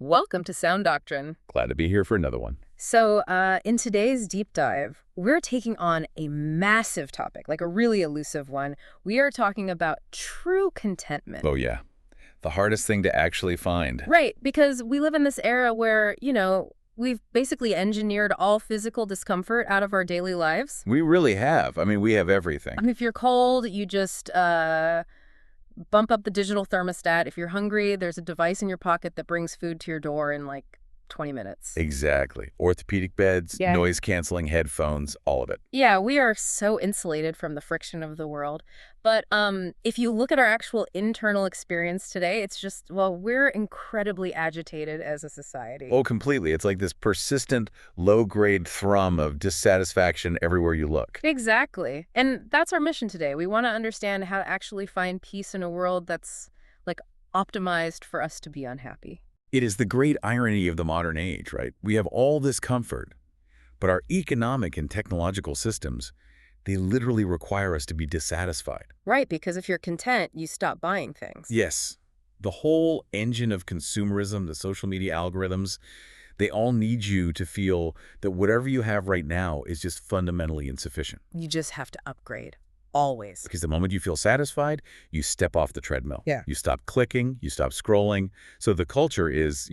Welcome to Sound Doctrine. Glad to be here for another one. So, in today's deep dive, we're taking on a massive topic, like a really elusive one. We are talking about true contentment. Oh, yeah. The hardest thing to actually find. Right, because we live in this era where, we've basically engineered all physical discomfort out of our daily lives. We really have. I mean, we have everything. I mean, if you're cold, you just bump up the digital thermostat. If you're hungry, there's a device in your pocket that brings food to your door in like 20 minutes. Exactly. Orthopedic beds, Yeah. noise-canceling headphones, all of it. Yeah, we are so insulated from the friction of the world. But if you look at our actual internal experience today, it's just, well, we're incredibly agitated as a society. Oh, completely. It's like this persistent, low-grade thrum of dissatisfaction everywhere you look. Exactly. And that's our mission today. We want to understand how to actually find peace in a world that's, like, optimized for us to be unhappy. It is the great irony of the modern age, right? We have all this comfort, but our economic and technological systems, they literally require us to be dissatisfied. Right, because if you're content, you stop buying things. Yes. The whole engine of consumerism, the social media algorithms, they all need you to feel that whatever you have right now is just fundamentally insufficient. You just have to upgrade. Always. Because the moment you feel satisfied, you step off the treadmill. Yeah. You stop clicking, you stop scrolling. So the culture is,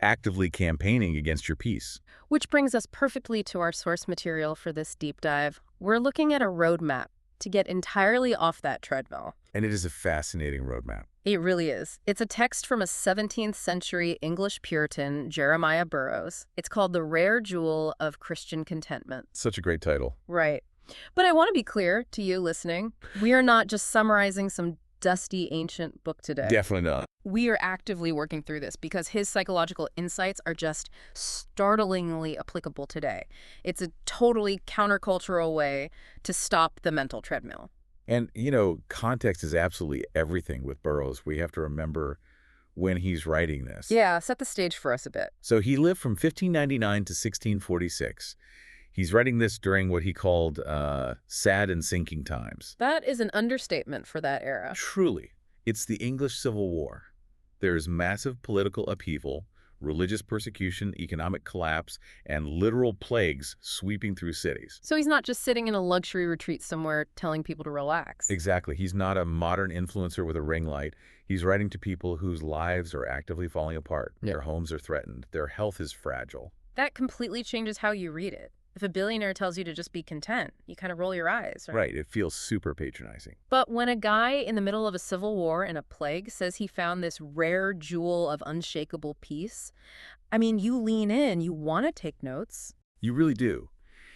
actively campaigning against your peace. Which brings us perfectly to our source material for this deep dive. We're looking at a roadmap to get entirely off that treadmill. And it is a fascinating roadmap. It really is. It's a text from a 17th century English Puritan, Jeremiah Burroughs. It's called The Rare Jewel of Christian Contentment. Such a great title. Right. But I want to be clear to you listening, we are not just summarizing some dusty ancient book today. Definitely not. We are actively working through this because his psychological insights are just startlingly applicable today. It's a totally countercultural way to stop the mental treadmill. And, context is absolutely everything with Burroughs. We have to remember when he's writing this. Yeah, set the stage for us a bit. So he lived from 1599 to 1646. He's writing this during what he called sad and sinking times. That is an understatement for that era. Truly, it's the English Civil War. There's massive political upheaval, religious persecution, economic collapse, and literal plagues sweeping through cities. So he's not just sitting in a luxury retreat somewhere telling people to relax. Exactly. He's not a modern influencer with a ring light. He's writing to people whose lives are actively falling apart. Yeah. Their homes are threatened. Their health is fragile. That completely changes how you read it. If a billionaire tells you to just be content, you kind of roll your eyes, right? Right. It feels super patronizing. But when a guy in the middle of a civil war and a plague says he found this rare jewel of unshakable peace, I mean, you lean in, you want to take notes. You really do.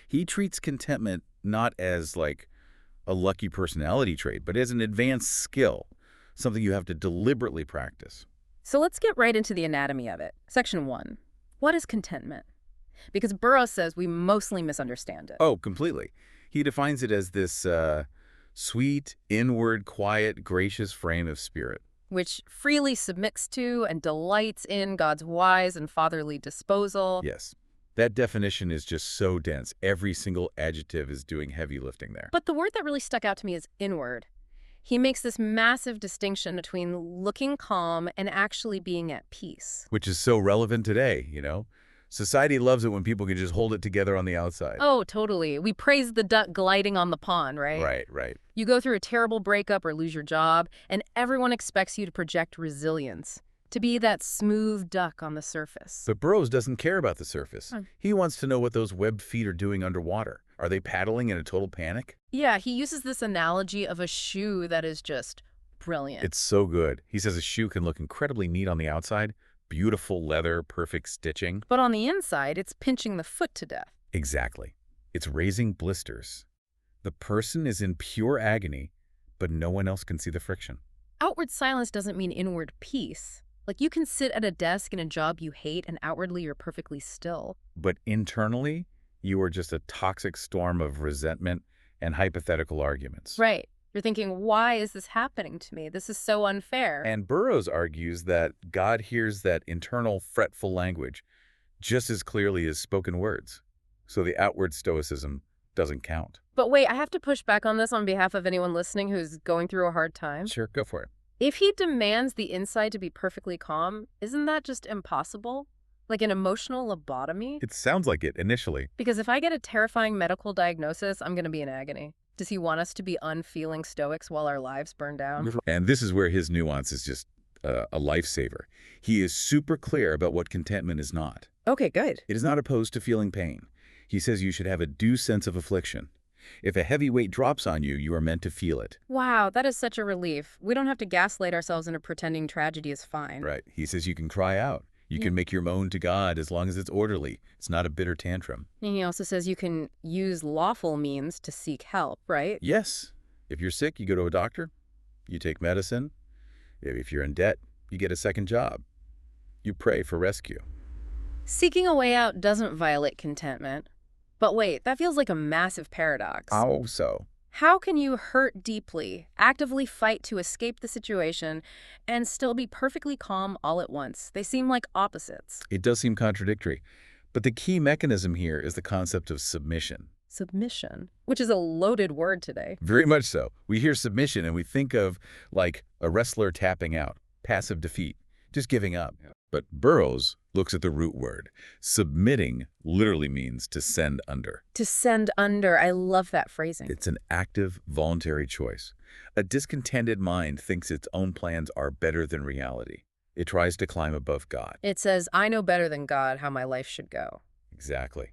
He treats contentment not as like a lucky personality trait, but as an advanced skill, something you have to deliberately practice. So let's get right into the anatomy of it. Section 1. What is contentment? Because Burroughs says we mostly misunderstand it. Oh, completely. He defines it as this sweet, inward, quiet, gracious frame of spirit. Which freely submits to and delights in God's wise and fatherly disposal. Yes. That definition is just so dense. Every single adjective is doing heavy lifting there. But the word that really stuck out to me is inward. He makes this massive distinction between looking calm and actually being at peace. Which is so relevant today, Society loves it when people can just hold it together on the outside. Oh, totally. We praise the duck gliding on the pond, right? Right. You go through a terrible breakup or lose your job, and everyone expects you to project resilience, to be that smooth duck on the surface. But Burroughs doesn't care about the surface. Hmm. He wants to know what those webbed feet are doing underwater. Are they paddling in a total panic? Yeah, he uses this analogy of a shoe that is just brilliant. It's so good. He says a shoe can look incredibly neat on the outside. Beautiful leather, perfect stitching. But on the inside, it's pinching the foot to death. Exactly. It's raising blisters. The person is in pure agony, but no one else can see the friction. Outward silence doesn't mean inward peace. Like, you can sit at a desk in a job you hate and outwardly you're perfectly still. But internally, you are just a toxic storm of resentment and hypothetical arguments. Right. You're thinking, why is this happening to me? This is so unfair. And Burroughs argues that God hears that internal fretful language just as clearly as spoken words. So the outward stoicism doesn't count. But wait, I have to push back on this on behalf of anyone listening who's going through a hard time. Sure, go for it. If he demands the inside to be perfectly calm, isn't that just impossible? Like an emotional lobotomy? It sounds like it initially. Because if I get a terrifying medical diagnosis, I'm going to be in agony. Does he want us to be unfeeling stoics while our lives burn down? And this is where his nuance is just a lifesaver. He is super clear about what contentment is not. Okay, good. It is not opposed to feeling pain. He says you should have a due sense of affliction. If a heavy weight drops on you, you are meant to feel it. Wow, that is such a relief. We don't have to gaslight ourselves into pretending tragedy is fine. Right. He says you can cry out. You can make your moan to God as long as it's orderly. It's not a bitter tantrum. And he also says you can use lawful means to seek help, right? Yes. If you're sick, you go to a doctor. You take medicine. If you're in debt, you get a second job. You pray for rescue. Seeking a way out doesn't violate contentment. But wait, that feels like a massive paradox. How so? How can you hurt deeply, actively fight to escape the situation, and still be perfectly calm all at once? They seem like opposites. It does seem contradictory. But the key mechanism here is the concept of submission. Submission, which is a loaded word today. Very much so. We hear submission and we think of like a wrestler tapping out, passive defeat, just giving up. But Burroughs looks at the root word. Submitting literally means to send under. To send under, I love that phrasing. It's an active, voluntary choice. A discontented mind thinks its own plans are better than reality. It tries to climb above God. It says, I know better than God how my life should go. Exactly.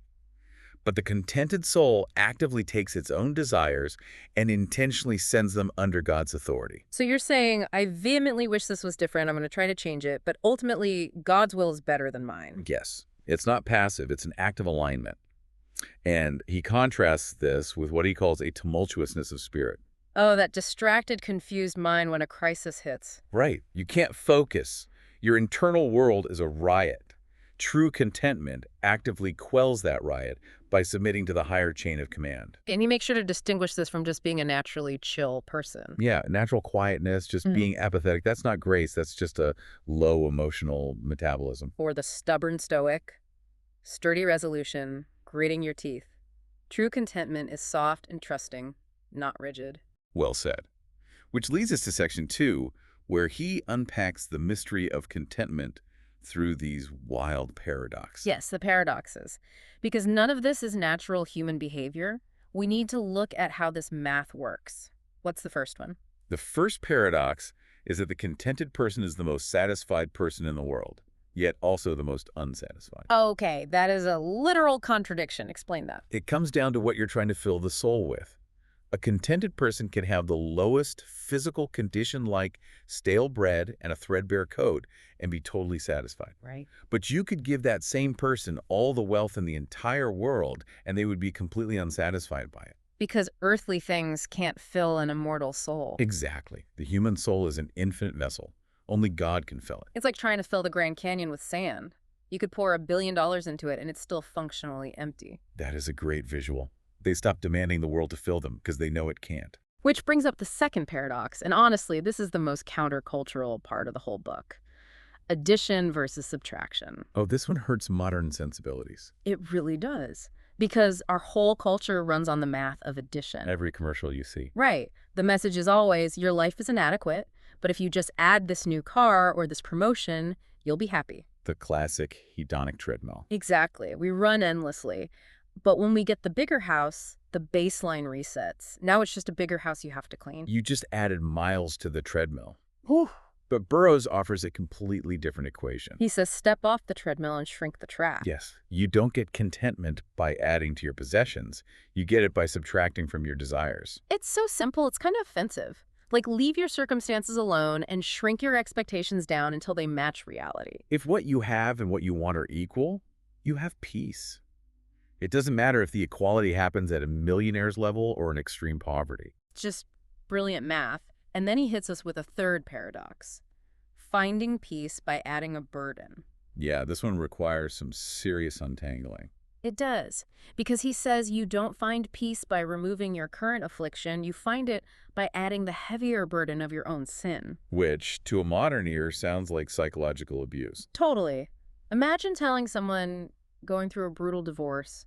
But the contented soul actively takes its own desires and intentionally sends them under God's authority. So you're saying, I vehemently wish this was different, I'm going to try to change it, but ultimately, God's will is better than mine. Yes. It's not passive, it's an active alignment. And he contrasts this with what he calls a tumultuousness of spirit. Oh, that distracted, confused mind when a crisis hits. Right. You can't focus. Your internal world is a riot. True contentment actively quells that riot by submitting to the higher chain of command. And he makes sure to distinguish this from just being a naturally chill person. Yeah, natural quietness, just being apathetic. That's not grace. That's just a low emotional metabolism. Or the stubborn stoic, sturdy resolution, gritting your teeth. True contentment is soft and trusting, not rigid. Well said. Which leads us to section 2, where he unpacks the mystery of contentment through these wild paradoxes. Yes, the paradoxes. Because none of this is natural human behavior. We need to look at how this math works. What's the first one? The first paradox is that the contented person is the most satisfied person in the world, yet also the most unsatisfied. Okay, that is a literal contradiction. Explain that. It comes down to what you're trying to fill the soul with. A contented person can have the lowest physical condition like stale bread and a threadbare coat and be totally satisfied. Right. But you could give that same person all the wealth in the entire world and they would be completely unsatisfied by it. Because earthly things can't fill an immortal soul. Exactly. The human soul is an infinite vessel. Only God can fill it. It's like trying to fill the Grand Canyon with sand. You could pour $1 billion into it and it's still functionally empty. That is a great visual. They stop demanding the world to fill them because they know it can't. Which brings up the second paradox, and honestly, this is the most countercultural part of the whole book. Addition versus subtraction. Oh, this one hurts modern sensibilities. It really does. Because our whole culture runs on the math of addition. Every commercial you see. Right. The message is always, your life is inadequate, but if you just add this new car or this promotion, you'll be happy. The classic hedonic treadmill. Exactly. We run endlessly. But when we get the bigger house, the baseline resets. Now it's just a bigger house you have to clean. You just added miles to the treadmill. Whew. But Burroughs offers a completely different equation. He says step off the treadmill and shrink the track. Yes, you don't get contentment by adding to your possessions. You get it by subtracting from your desires. It's so simple, it's kind of offensive. Like, leave your circumstances alone and shrink your expectations down until they match reality. If what you have and what you want are equal, you have peace. It doesn't matter if the equality happens at a millionaire's level or in extreme poverty. Just brilliant math. And then he hits us with a third paradox. Finding peace by adding a burden. Yeah, this one requires some serious untangling. It does. Because he says you don't find peace by removing your current affliction. You find it by adding the heavier burden of your own sin. Which, to a modern ear, sounds like psychological abuse. Totally. Imagine telling someone going through a brutal divorce,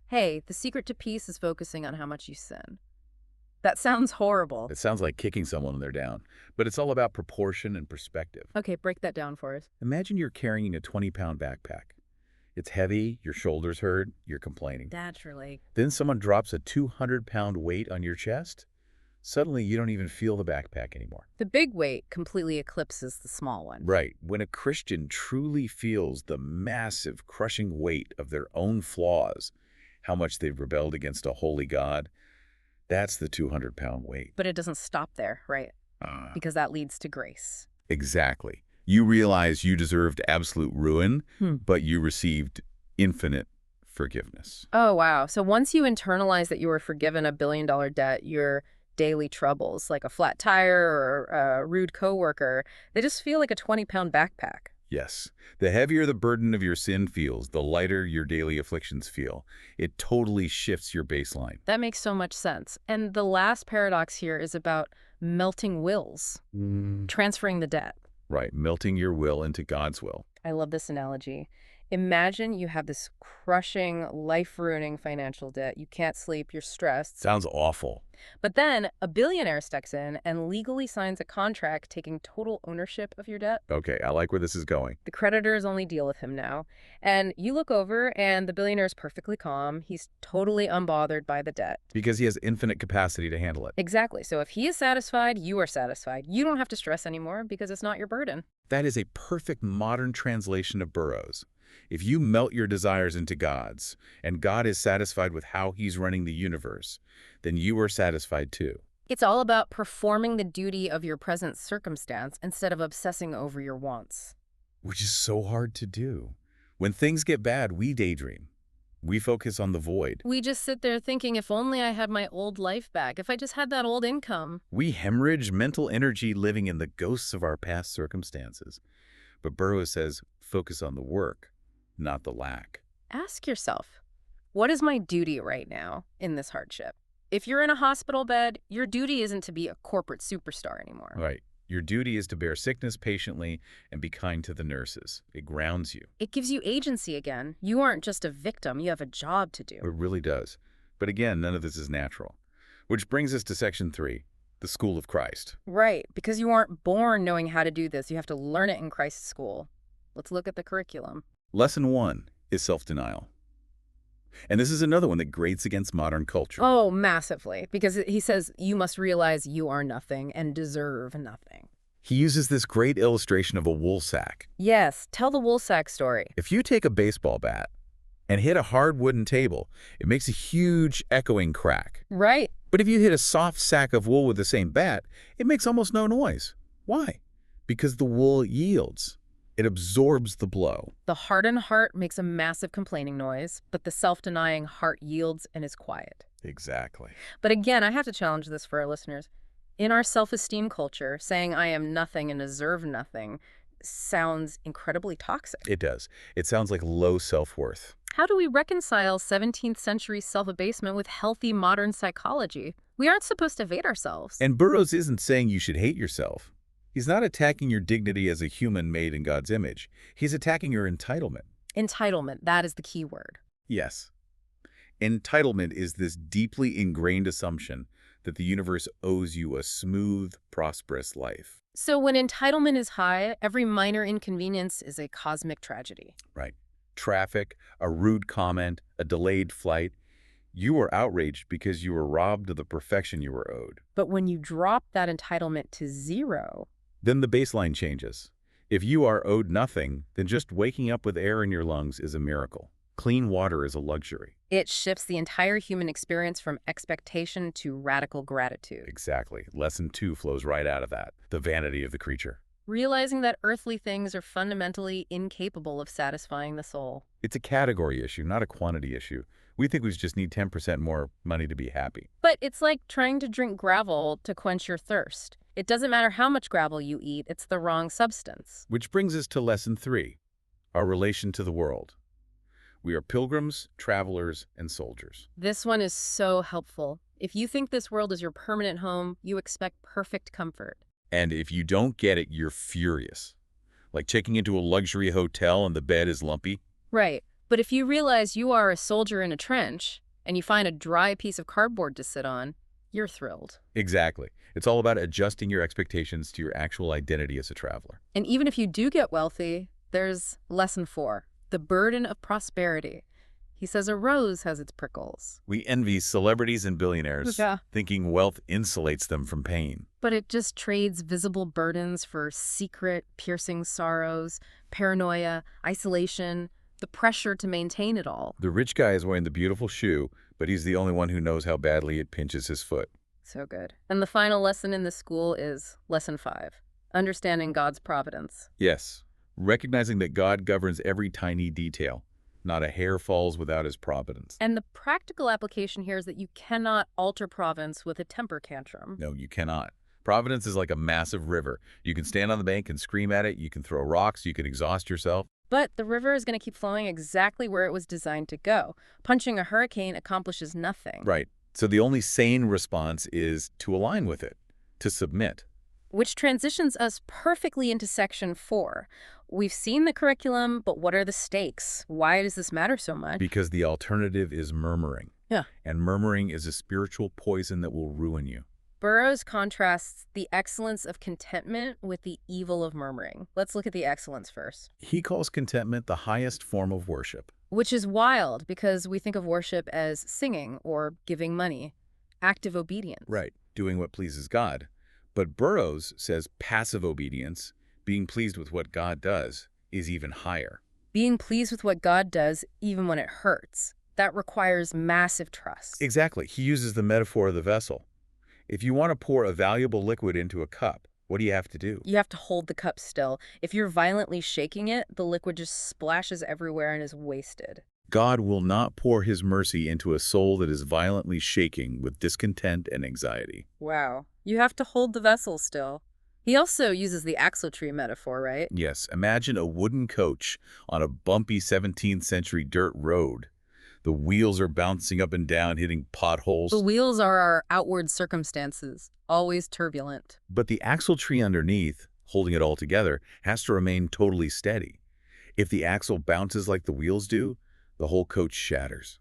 hey, the secret to peace is focusing on how much you sin. That sounds horrible. It sounds like kicking someone when they're down, but it's all about proportion and perspective. Okay, break that down for us. Imagine you're carrying a 20-pound backpack. It's heavy, your shoulders hurt, you're complaining. Naturally. Then someone drops a 200-pound weight on your chest. Suddenly, you don't even feel the backpack anymore. The big weight completely eclipses the small one. Right. When a Christian truly feels the massive, crushing weight of their own flaws, how much they've rebelled against a holy God, that's the 200-pound weight. But it doesn't stop there, right? Because that leads to grace. Exactly. You realize you deserved absolute ruin, but you received infinite forgiveness. Oh, wow. So once you internalize that you were forgiven a billion-dollar debt, your daily troubles, like a flat tire or a rude coworker, they just feel like a 20-pound backpack. Yes. The heavier the burden of your sin feels, the lighter your daily afflictions feel. It totally shifts your baseline. That makes so much sense. And the last paradox here is about melting wills, transferring the debt. Right. Melting your will into God's will. I love this analogy. Imagine you have this crushing, life-ruining financial debt. You can't sleep, you're stressed. Sounds awful. But then a billionaire steps in and legally signs a contract taking total ownership of your debt. Okay, I like where this is going. The creditors only deal with him now. And you look over and the billionaire is perfectly calm. He's totally unbothered by the debt. Because he has infinite capacity to handle it. Exactly. So if he is satisfied, you are satisfied. You don't have to stress anymore because it's not your burden. That is a perfect modern translation of Burroughs. If you melt your desires into God's, and God is satisfied with how he's running the universe, then you are satisfied too. It's all about performing the duty of your present circumstance instead of obsessing over your wants. Which is so hard to do. When things get bad, we daydream. We focus on the void. We just sit there thinking, if only I had my old life back, if I just had that old income. We hemorrhage mental energy living in the ghosts of our past circumstances. But Burroughs says, focus on the work, not the lack. Ask yourself, what is my duty right now in this hardship? If you're in a hospital bed, your duty isn't to be a corporate superstar anymore. Right. Your duty is to bear sickness patiently and be kind to the nurses. It grounds you. It gives you agency again. You aren't just a victim. You have a job to do. It really does. But again, none of this is natural. Which brings us to section 3, the school of Christ. Right, because you aren't born knowing how to do this. You have to learn it in Christ's school. Let's look at the curriculum. Lesson 1 is self-denial. And this is another one that grates against modern culture. Oh, massively. Because he says you must realize you are nothing and deserve nothing. He uses this great illustration of a wool sack. Yes, tell the wool sack story. If you take a baseball bat and hit a hard wooden table, it makes a huge echoing crack. Right. But if you hit a soft sack of wool with the same bat, it makes almost no noise. Why? Because the wool yields. It absorbs the blow. The hardened heart makes a massive complaining noise, but the self-denying heart yields and is quiet. Exactly. But again, I have to challenge this for our listeners. In our self-esteem culture, saying I am nothing and deserve nothing sounds incredibly toxic. It does. It sounds like low self-worth. How do we reconcile 17th century self-abasement with healthy modern psychology? We aren't supposed to hate ourselves. And Burroughs isn't saying you should hate yourself. He's not attacking your dignity as a human made in God's image. He's attacking your entitlement. Entitlement, that is the key word. Yes. Entitlement is this deeply ingrained assumption that the universe owes you a smooth, prosperous life. So when entitlement is high, every minor inconvenience is a cosmic tragedy. Right. Traffic, a rude comment, a delayed flight. You were outraged because you were robbed of the perfection you were owed. But when you drop that entitlement to 0, then the baseline changes. If you are owed nothing, then just waking up with air in your lungs is a miracle. Clean water is a luxury. It shifts the entire human experience from expectation to radical gratitude. Exactly. Lesson 2 flows right out of that, the vanity of the creature. Realizing that earthly things are fundamentally incapable of satisfying the soul. It's a category issue, not a quantity issue. We think we just need 10% more money to be happy. But it's like trying to drink gravel to quench your thirst. It doesn't matter how much gravel you eat, it's the wrong substance. Which brings us to lesson 3, our relation to the world. We are pilgrims, travelers, and soldiers. This one is so helpful. If you think this world is your permanent home, you expect perfect comfort. And if you don't get it, you're furious. Like checking into a luxury hotel and the bed is lumpy. Right. But if you realize you are a soldier in a trench, and you find a dry piece of cardboard to sit on, you're thrilled. Exactly. It's all about adjusting your expectations to your actual identity as a traveler. And even if you do get wealthy, there's lesson 4, the burden of prosperity. He says a rose has its prickles. We envy celebrities and billionaires, Yeah. thinking wealth insulates them from pain. But it just trades visible burdens for secret, piercing sorrows, paranoia, isolation, the pressure to maintain it all. The rich guy is wearing the beautiful shoe, but he's the only one who knows how badly it pinches his foot. So good. And the final lesson in the school is lesson 5, understanding God's providence. Yes, recognizing that God governs every tiny detail. Not a hair falls without his providence. And the practical application here is that you cannot alter providence with a temper tantrum. No, you cannot. Providence is like a massive river. You can stand on the bank and scream at it. You can throw rocks. You can exhaust yourself. But the river is going to keep flowing exactly where it was designed to go. Punching a hurricane accomplishes nothing. Right. So the only sane response is to align with it, to submit. Which transitions us perfectly into section 4. We've seen the curriculum, but what are the stakes? Why does this matter so much? Because the alternative is murmuring. Yeah. And murmuring is a spiritual poison that will ruin you. Burroughs contrasts the excellence of contentment with the evil of murmuring. Let's look at the excellence first. He calls contentment the highest form of worship. Which is wild because we think of worship as singing or giving money, active obedience. Right. Doing what pleases God. But Burroughs says passive obedience, being pleased with what God does, is even higher. Being pleased with what God does even when it hurts. That requires massive trust. Exactly. He uses the metaphor of the vessel. If you want to pour a valuable liquid into a cup, what do you have to do? You have to hold the cup still. If you're violently shaking it, the liquid just splashes everywhere and is wasted. God will not pour his mercy into a soul that is violently shaking with discontent and anxiety. Wow. You have to hold the vessel still. He also uses the axle tree metaphor, right? Yes, imagine a wooden coach on a bumpy 17th century dirt road. The wheels are bouncing up and down, hitting potholes. The wheels are our outward circumstances, always turbulent. But the axle tree underneath, holding it all together, has to remain totally steady. If the axle bounces like the wheels do, the whole coach shatters.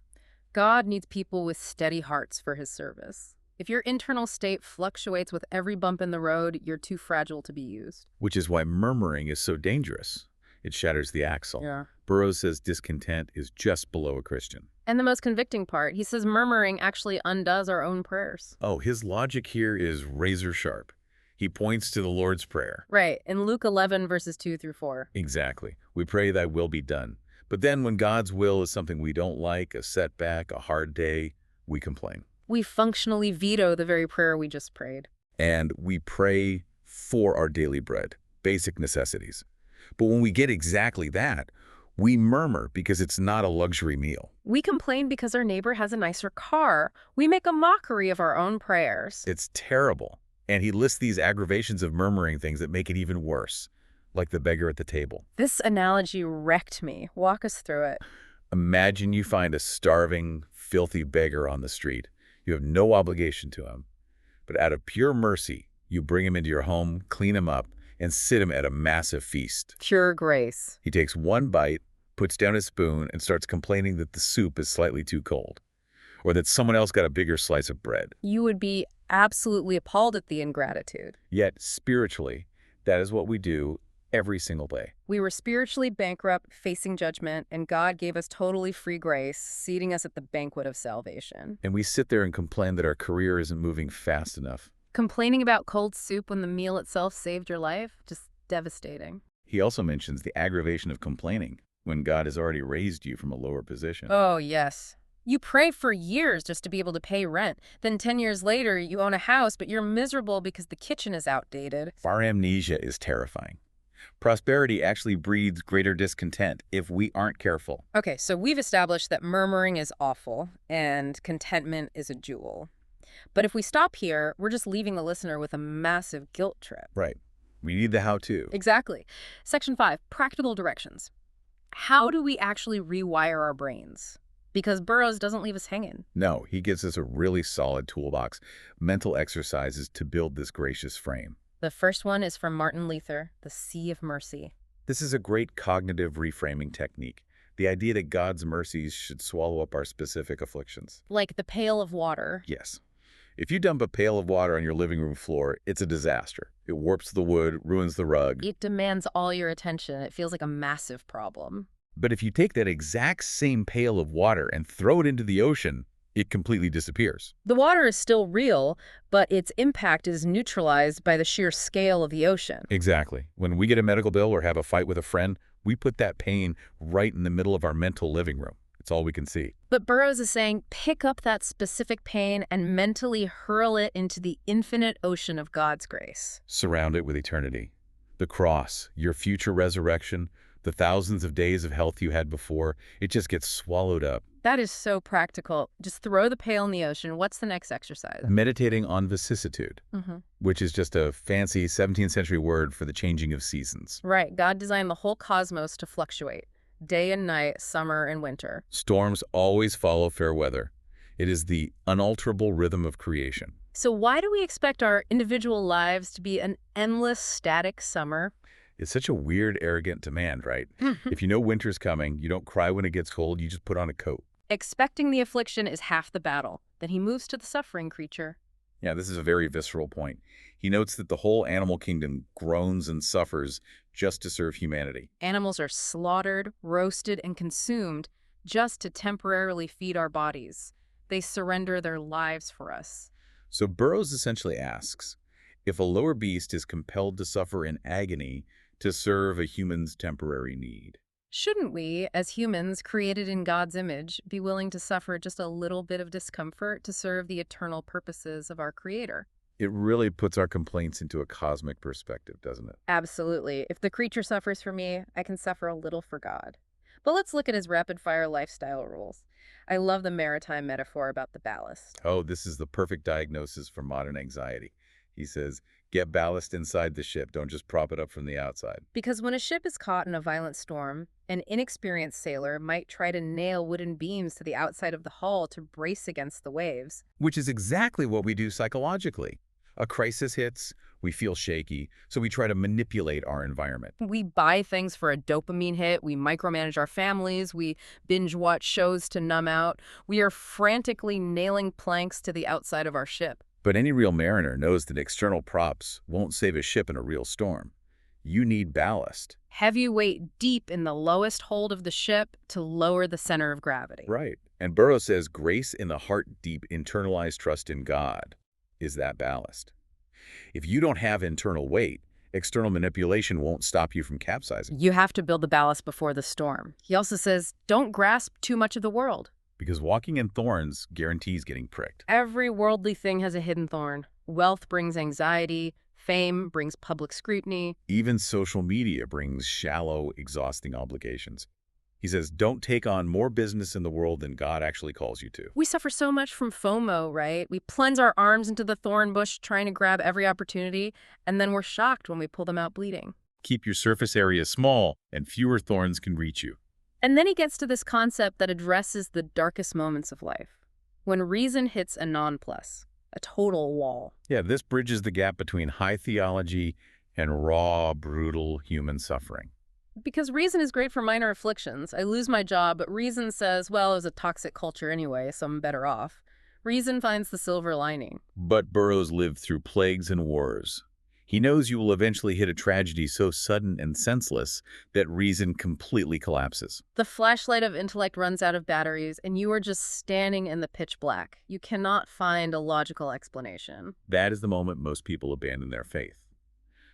God needs people with steady hearts for his service. If your internal state fluctuates with every bump in the road, you're too fragile to be used. Which is why murmuring is so dangerous. It shatters the axle. Yeah. Burroughs says discontent is just below a Christian. And the most convicting part, he says murmuring actually undoes our own prayers. Oh, his logic here is razor sharp. He points to the Lord's Prayer. Right, in Luke 11, verses 2 through 4. Exactly. We pray thy will be done. But then when God's will is something we don't like, a setback, a hard day, we complain. We functionally veto the very prayer we just prayed. And we pray for our daily bread, basic necessities. But when we get exactly that, we murmur because it's not a luxury meal. We complain because our neighbor has a nicer car. We make a mockery of our own prayers. It's terrible. And he lists these aggravations of murmuring things that make it even worse, like the beggar at the table. This analogy wrecked me. Walk us through it. Imagine you find a starving, filthy beggar on the street. You have no obligation to him. But out of pure mercy, you bring him into your home, clean him up, and sit him at a massive feast. Pure grace. He takes one bite, puts down his spoon, and starts complaining that the soup is slightly too cold, or that someone else got a bigger slice of bread. You would be absolutely appalled at the ingratitude. Yet, spiritually, that is what we do every single day. We were spiritually bankrupt, facing judgment, and God gave us totally free grace, seating us at the banquet of salvation. And we sit there and complain that our career isn't moving fast enough. Complaining about cold soup when the meal itself saved your life? Just devastating. He also mentions the aggravation of complaining when God has already raised you from a lower position. Oh, yes. You pray for years just to be able to pay rent. Then 10 years later, you own a house, but you're miserable because the kitchen is outdated. Our amnesia is terrifying. Prosperity actually breeds greater discontent if we aren't careful. Okay, so we've established that murmuring is awful and contentment is a jewel. But if we stop here, we're just leaving the listener with a massive guilt trip. Right. We need the how-to. Exactly. Section 5, practical directions. How do we actually rewire our brains? Because Burroughs doesn't leave us hanging. No, he gives us a really solid toolbox, mental exercises to build this gracious frame. The first one is from Martin Luther, The Sea of Mercy. This is a great cognitive reframing technique. The idea that God's mercies should swallow up our specific afflictions. Like the pail of water. Yes. If you dump a pail of water on your living room floor, it's a disaster. It warps the wood, ruins the rug. It demands all your attention. It feels like a massive problem. But if you take that exact same pail of water and throw it into the ocean, it completely disappears. The water is still real, but its impact is neutralized by the sheer scale of the ocean. Exactly. When we get a medical bill or have a fight with a friend, we put that pain right in the middle of our mental living room. It's all we can see. But Burroughs is saying, pick up that specific pain and mentally hurl it into the infinite ocean of God's grace. Surround it with eternity. The cross, your future resurrection, the thousands of days of health you had before, it just gets swallowed up. That is so practical. Just throw the pail in the ocean. What's the next exercise? Meditating on vicissitude, which is just a fancy 17th century word for the changing of seasons. Right. God designed the whole cosmos to fluctuate. Day and night, summer and winter. Storms always follow fair weather. It is the unalterable rhythm of creation. So why do we expect our individual lives to be an endless, static summer? It's such a weird, arrogant demand, right? If you know winter's coming, you don't cry when it gets cold, you just put on a coat. Expecting the affliction is half the battle. Then he moves to the suffering creature. Yeah, this is a very visceral point. He notes that the whole animal kingdom groans and suffers just to serve humanity. Animals are slaughtered, roasted, and consumed just to temporarily feed our bodies. They surrender their lives for us. So Burroughs essentially asks, if a lower beast is compelled to suffer in agony to serve a human's temporary need, shouldn't we, as humans created in God's image, be willing to suffer just a little bit of discomfort to serve the eternal purposes of our Creator? It really puts our complaints into a cosmic perspective, doesn't it? Absolutely. If the creature suffers for me, I can suffer a little for God. But let's look at his rapid-fire lifestyle rules. I love the maritime metaphor about the ballast. Oh, this is the perfect diagnosis for modern anxiety. He says, get ballast inside the ship, don't just prop it up from the outside. Because when a ship is caught in a violent storm, an inexperienced sailor might try to nail wooden beams to the outside of the hull to brace against the waves. Which is exactly what we do psychologically. A crisis hits, we feel shaky, so we try to manipulate our environment. We buy things for a dopamine hit, we micromanage our families, we binge-watch shows to numb out. We are frantically nailing planks to the outside of our ship. But any real mariner knows that external props won't save a ship in a real storm. You need ballast. Heavy weight deep in the lowest hold of the ship to lower the center of gravity. Right. And Burroughs says grace in the heart-deep internalized trust in God is that ballast. If you don't have internal weight, external manipulation won't stop you from capsizing. You have to build the ballast before the storm. He also says, don't grasp too much of the world. Because walking in thorns guarantees getting pricked. Every worldly thing has a hidden thorn. Wealth brings anxiety. Fame brings public scrutiny. Even social media brings shallow, exhausting obligations. He says, don't take on more business in the world than God actually calls you to. We suffer so much from FOMO, right? We plunge our arms into the thorn bush trying to grab every opportunity, and then we're shocked when we pull them out bleeding. Keep your surface area small, and fewer thorns can reach you. And then he gets to this concept that addresses the darkest moments of life. When reason hits a nonplus, a total wall. Yeah, this bridges the gap between high theology and raw, brutal human suffering. Because reason is great for minor afflictions. I lose my job, but reason says, well, it was a toxic culture anyway, so I'm better off. Reason finds the silver lining. But Burroughs lived through plagues and wars. He knows you will eventually hit a tragedy so sudden and senseless that reason completely collapses. The flashlight of intellect runs out of batteries, and you are just standing in the pitch black. You cannot find a logical explanation. That is the moment most people abandon their faith.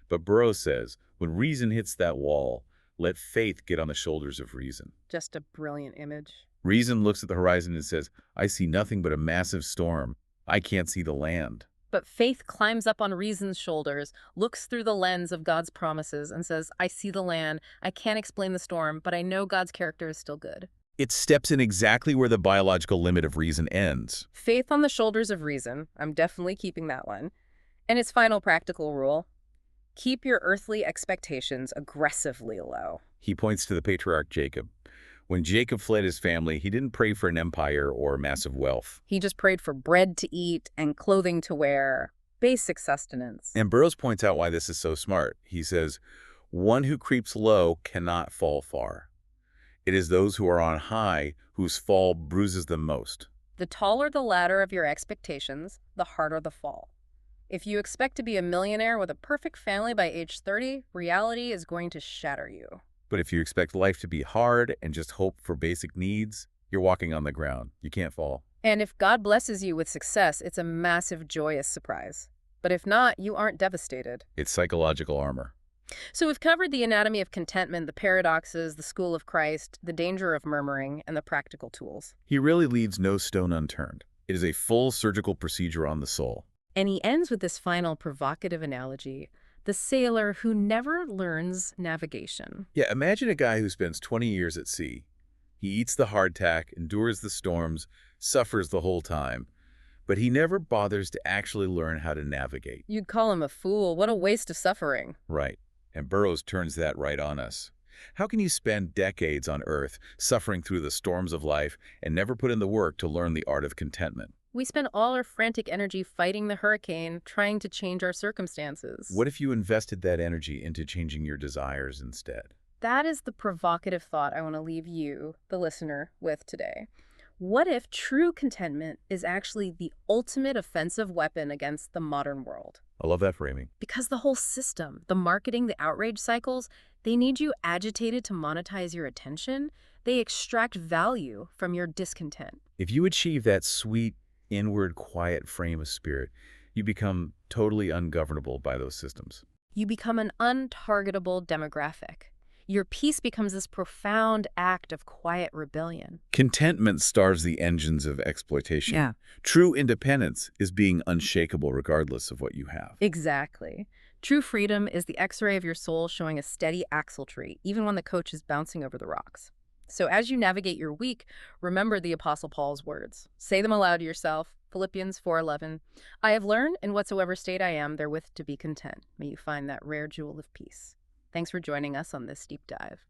But Burroughs says, when reason hits that wall, let faith get on the shoulders of reason. Just a brilliant image. Reason looks at the horizon and says, I see nothing but a massive storm. I can't see the land. But faith climbs up on reason's shoulders, looks through the lens of God's promises, and says, I see the land, I can't explain the storm, but I know God's character is still good. It steps in exactly where the biological limit of reason ends. Faith on the shoulders of reason. I'm definitely keeping that one. And its final practical rule, keep your earthly expectations aggressively low. He points to the patriarch Jacob. When Jacob fled his family, he didn't pray for an empire or massive wealth. He just prayed for bread to eat and clothing to wear, basic sustenance. And Burroughs points out why this is so smart. He says, one who creeps low cannot fall far. It is those who are on high whose fall bruises them most. The taller the ladder of your expectations, the harder the fall. If you expect to be a millionaire with a perfect family by age 30, reality is going to shatter you. But if you expect life to be hard and just hope for basic needs, you're walking on the ground. You can't fall. And if God blesses you with success, it's a massive, joyous surprise. But if not, you aren't devastated. It's psychological armor. So we've covered the anatomy of contentment, the paradoxes, the school of Christ, the danger of murmuring, and the practical tools. He really leaves no stone unturned. It is a full surgical procedure on the soul. And he ends with this final provocative analogy: the sailor who never learns navigation. Yeah, imagine a guy who spends 20 years at sea. He eats the hardtack, endures the storms, suffers the whole time, but he never bothers to actually learn how to navigate. You'd call him a fool. What a waste of suffering. Right. And Burroughs turns that right on us. How can you spend decades on Earth suffering through the storms of life and never put in the work to learn the art of contentment? We spend all our frantic energy fighting the hurricane, trying to change our circumstances. What if you invested that energy into changing your desires instead? That is the provocative thought I want to leave you, the listener, with today. What if true contentment is actually the ultimate offensive weapon against the modern world? I love that framing. Because the whole system, the marketing, the outrage cycles, they need you agitated to monetize your attention. They extract value from your discontent. If you achieve that sweet, inward, quiet frame of spirit, you become totally ungovernable by those systems. You become an untargetable demographic. Your peace becomes this profound act of quiet rebellion. Contentment starves the engines of exploitation. Yeah. True independence is being unshakable regardless of what you have. Exactly. True freedom is the X-ray of your soul showing a steady axletree, even when the coach is bouncing over the rocks. So as you navigate your week, remember the Apostle Paul's words. Say them aloud to yourself. Philippians 4:11. I have learned in whatsoever state I am therewith to be content. May you find that rare jewel of peace. Thanks for joining us on this deep dive.